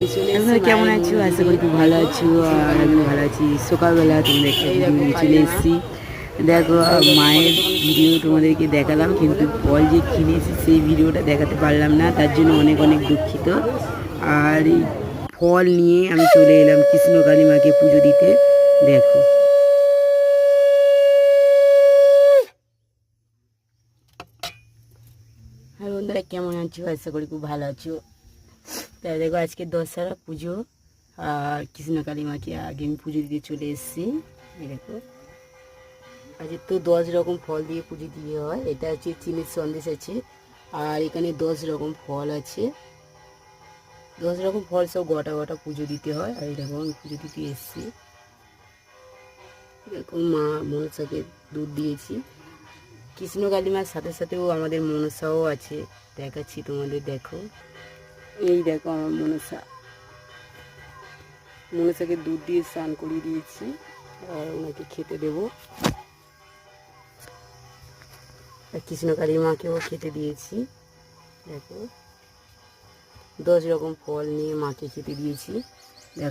তোমরা কেমন আছো? আশা করি খুব ভালো আছো। আর আমি ভালো আছি। সকালবেলা তোমাদের একটা ভিডিও নিয়ে চলে এসেছি। দেখো, মায়ের ভিডিও তোমাদেরকে দেখালাম, কিন্তু ফল যে কিনেছি সেই ভিডিওটা দেখাতে পারলাম না, তার জন্য অনেক অনেক দুঃখিত। আর এই ফল নিয়ে আমি চলে এলাম কৃষ্ণকালী মাকে পুজো দিতে। দেখো, আর বন্ধুরা কেমন আছো? আশা করি খুব ভালো আছো। তাই দেখো, আজকে দশহরা পুজো আর কৃষ্ণকালী মাকে আগে আমি পুজো দিতে চলে এসেছি। এই দেখো, আজ তো 10 রকম ফল দিয়ে পুজো দিয়ে হয়। এটা হচ্ছে চিনির সন্দেশ আছে, আর এখানে 10 রকম ফল আছে। 10 রকম ফল সব গোটা গোটা পুজো দিতে হয়। আর এরকম আমি পুজো দিতে এসেছি। এরকম মা মনসাকে দুধ দিয়েছি। কৃষ্ণকালী মার সাথে সাথেও আমাদের মনসাও আছে, দেখাচ্ছি তোমাদের। দেখো, এই দেখো আমার মনসাকে দুধ দিয়ে স্নান করিয়ে দিয়েছি, আর ওনাকে খেতে দেবো। আর কৃষ্ণকালী মাকেও খেতে দিয়েছি। দেখো, 10 রকম ফল নিয়ে মাকে খেতে দিয়েছি।